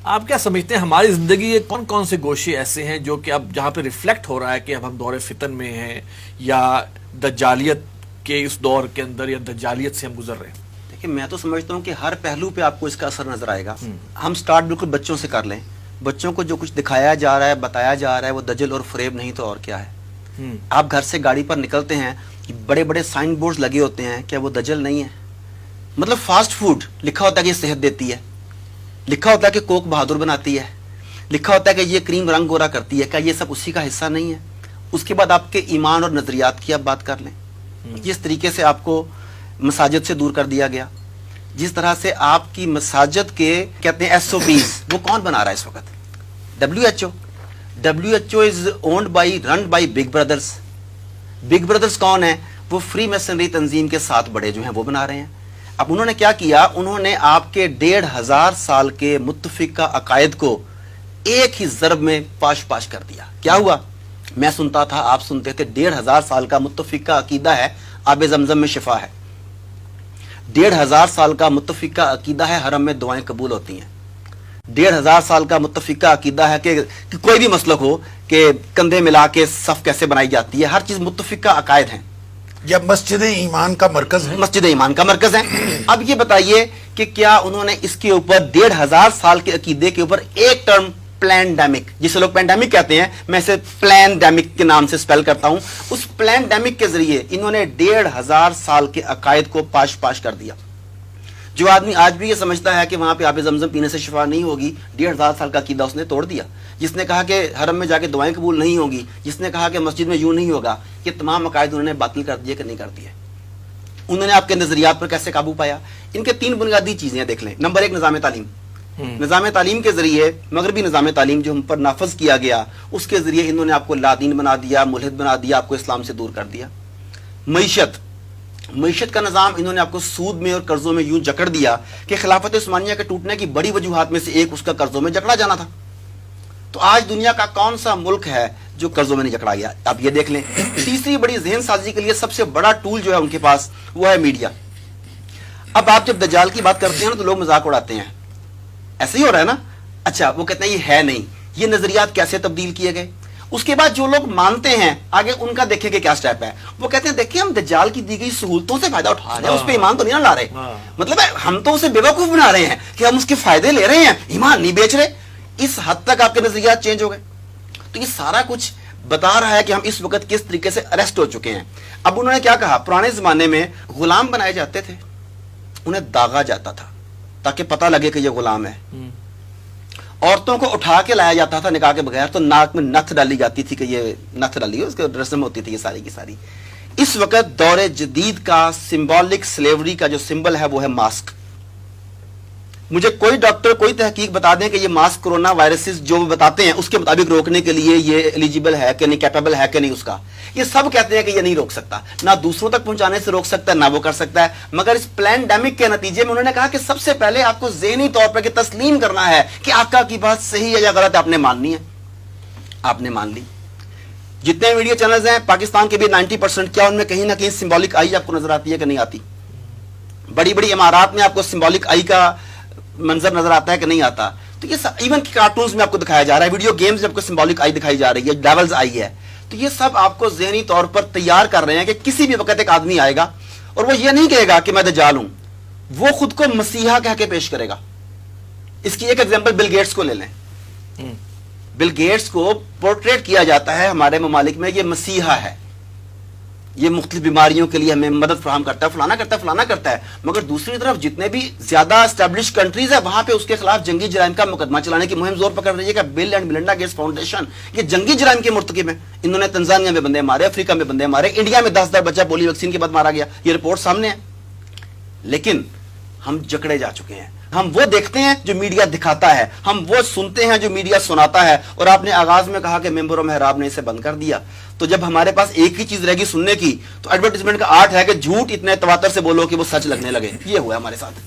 آپ کیا سمجھتے ہیں ہماری زندگی کے کون کون سے گوشے ایسے ہیں جو کہ اب جہاں پہ ریفلیکٹ ہو رہا ہے کہ اب ہم دور فتن میں ہیں یا دجالیت کے اس دور کے اندر یا دجالیت سے ہم گزر رہے ہیں؟ دیکھیں میں تو سمجھتا ہوں کہ ہر پہلو پہ آپ کو اس کا اثر نظر آئے گا. ہم سٹارٹ بالکل بچوں سے کر لیں. بچوں کو جو کچھ دکھایا جا رہا ہے بتایا جا رہا ہے وہ دجل اور فریب نہیں تو اور کیا ہے. آپ گھر سے گاڑی پر نکلتے ہیں بڑے بڑے سائن بورڈز لگے ہوتے ہیں, کیا وہ دجل نہیں ہے؟ مطلب فاسٹ فوڈ لکھا ہوتا ہے کہ یہ صحت دیتی ہے, لکھا ہوتا ہے کہ کوک بہادر بناتی ہے, لکھا ہوتا ہے کہ یہ کریم رنگ گورا کرتی ہے. کیا یہ سب اسی کا حصہ نہیں ہے؟ اس کے بعد آپ کے ایمان اور نظریات کی آپ بات کر لیں. جس طریقے سے آپ کو مساجد سے دور کر دیا گیا, جس طرح سے آپ کی مساجد کے کہتے ہیں SOPs وہ کون بنا رہا ہے اس وقت؟ WHO. WHO is owned by run by big brothers. Big brothers کون ہیں؟ وہ فری میسنری تنظیم کے 7 بڑے جو ہیں وہ بنا رہے ہیں. اب انہوں نے کیا کیا, انہوں نے آپ کے 1500 سال کے متفقہ عقائد کو ایک ہی ضرب میں پاش پاش کر دیا. کیا ہوا؟ میں سنتا تھا, آپ سنتے تھے, 1500 سال کا متفقہ عقیدہ ہے آب زمزم میں شفا ہے. 1500 سال کا متفقہ عقیدہ ہے حرم میں دعائیں قبول ہوتی ہیں. 1500 سال کا متفقہ عقیدہ ہے کہ کوئی بھی مسلک ہو کہ کندھے ملا کے صف کیسے بنائی جاتی ہے. ہر چیز متفقہ عقائد ہیں. یا مسجد ایمان کا مرکز ہے. مسجد ایمان کا مرکز ہے. اب یہ بتائیے کہ کیا انہوں نے اس کے اوپر 1500 سال کے عقیدے کے اوپر ایک ٹرم پلینڈیمک, جسے لوگ پینڈیمک کہتے ہیں, میں اسے پلینڈیمک کے نام سے سپیل کرتا ہوں, اس پلینڈیمک کے ذریعے انہوں نے 1500 سال کے عقائد کو پاش پاش کر دیا. جو آدمی آج بھی یہ سمجھتا ہے کہ وہاں پہ آب زمزم پینے سے شفا نہیں ہوگی, 1500 سال کا عقیدہ اس نے توڑ دیا. جس نے کہا کہ حرم میں جا کے دعائیں قبول نہیں ہوں گی, جس نے کہا کہ مسجد میں یوں نہیں ہوگا, یہ تمام عقائد انہوں نے باطل کر دیے کہ نہیں کر دیے. انہوں نے آپ کے نظریات پر کیسے قابو پایا؟ ان کے 3 بنیادی چیزیں دیکھ لیں. نمبر 1 نظام تعلیم. نظام تعلیم کے ذریعے, مغربی نظام تعلیم جو ہم پر نافذ کیا گیا, اس کے ذریعے انہوں نے آپ کو لادین بنا دیا, ملحد بنا دیا, آپ کو اسلام سے دور کر دیا. معیشت کا نظام انہوں نے آپ کو سود میں اور قرضوں میں یوں جکڑ دیا کہ خلافت عثمانیہ کے ٹوٹنے کی بڑی وجوہات میں سے ایک اس کا قرضوں میں جکڑا جانا تھا. تو آج دنیا کا کون سا ملک ہے جو قرضوں میں نہیں جکڑا گیا؟ آپ یہ دیکھ لیں. تیسری بڑی ذہن سازی کے لیے سب سے بڑا ٹول جو ہے ان کے پاس وہ ہے میڈیا. اب آپ جب دجال کی بات کرتے ہیں نا تو لوگ مذاق اڑاتے ہیں, ایسے ہی ہو رہا ہے نا. اچھا وہ کہتے ہیں یہ ہے نہیں, یہ نظریات کیسے تبدیل کیے گئے. اس کے بعد جو لوگ مانتے ہیں آگے ان کا دیکھیں کہ کیا سٹیپ ہے. وہ کہتے ہیں دیکھیں ہم دجال کی دی گئی سہولتوں سے فائدہ اٹھا رہے ہیں, اس پہ ایمان تو نہیں نہ لا رہے. مطلب ہے ہم تو اسے بیوقوف بنا رہے ہیں کہ ہم اس کے فائدے لے رہے ہیں, ایمان نہیں بیچ رہے. اس حد تک آپ کے نظریات چینج ہو گئے. تو یہ سارا کچھ بتا رہا ہے کہ ہم اس وقت کس طریقے سے اریسٹ ہو چکے ہیں. اب انہوں نے کیا کہا, پرانے زمانے میں غلام بنائے جاتے تھے, انہیں داغا جاتا تھا تاکہ پتہ لگے کہ یہ غلام ہے. عورتوں کو اٹھا کے لایا جاتا تھا نکاح کے بغیر, تو ناک میں نتھ ڈالی جاتی تھی کہ یہ نتھ ڈالی ہے, اس کی رسم ہوتی تھی یہ ساری کی ساری. اس وقت دور جدید کا سمبولک سلیوری کا جو سمبل ہے وہ ہے ماسک. مجھے کوئی ڈاکٹر کوئی تحقیق بتا دیں کہ یہ ماسک کرونا وائرسز جو بتاتے ہیں اس کے مطابق روکنے کے لیے یہ ایلیجیبل ہے کہ نہیں, کیپیبل ہے کہ نہیں اس کا. یہ سب کہتے ہیں کہ یہ نہیں روک سکتا, نہ دوسروں تک پہنچانے سے روک سکتا ہے نہ وہ کر سکتا ہے. مگر اس پلینڈیمک کے نتیجے میں انہوں نے کہا کہ سب سے پہلے آپ کو ذہنی طور پر کہ تسلیم کرنا ہے کہ آقا کی بات صحیح ہے یا غلط ہے, آپ نے ماننی ہے. آپ نے مان لی. جتنے میڈیا چینلز ہیں پاکستان کے بھی 90%, کیا ان میں کہیں نہ کہیں سمبولک آئی آپ کو نظر آتی ہے کہ نہیں آتی؟ بڑی بڑی عمارات میں آپ کو سمبولک آئی کا منظر نظر آتا ہے کہ نہیں آتا؟ تو یہ ایون کارٹونز میں آپ کو دکھایا جا رہا ہے, ویڈیو گیمز میں آپ کو سمبولک آئی دکھائی جا رہی ہے, ڈیولز آئی ہے. تو یہ سب آپ کو ذہنی طور پر تیار کر رہے ہیں کہ کسی بھی وقت ایک آدمی آئے گا اور وہ یہ نہیں کہے گا کہ میں دجال ہوں, وہ خود کو مسیحا کہہ کے پیش کرے گا. اس کی ایک ایگزامپل بل گیٹس کو لے لیں. بل گیٹس کو پورٹریٹ کیا جاتا ہے ہمارے ممالک میں یہ مسیحا ہے, یہ مختلف بیماریوں کے لیے ہمیں مدد فراہم کرتا ہے, فلانا کرتا ہے. مگر دوسری طرف جتنے بھی زیادہ اسٹیبلش کنٹریز ہیں وہاں پہ اس کے خلاف جنگی جرائم کا مقدمہ چلانے کی مہم زور پکڑ رہی ہے کہ بل اینڈ میلنڈا گیٹس فاؤنڈیشن یہ جنگی جرائم کے مرتکب ہیں. انہوں نے تنزانیہ میں بندے مارے, افریقہ میں بندے مارے, انڈیا میں 10 بچہ پولیو ویکسین کے بعد مارا گیا, یہ رپورٹ سامنے ہے. لیکن ہم جکڑے جا چکے ہیں. ہم وہ دیکھتے ہیں جو میڈیا دکھاتا ہے, ہم وہ سنتے ہیں جو میڈیا سناتا ہے. اور آپ نے آغاز میں کہا کہ ممبر و محراب نے اسے بند کر دیا. تو جب ہمارے پاس ایک ہی چیز رہ گی سننے کی, تو ایڈورٹائزمنٹ کا آرٹ ہے کہ جھوٹ اتنے تواتر سے بولو کہ وہ سچ لگنے لگے. یہ ہوا ہمارے ساتھ.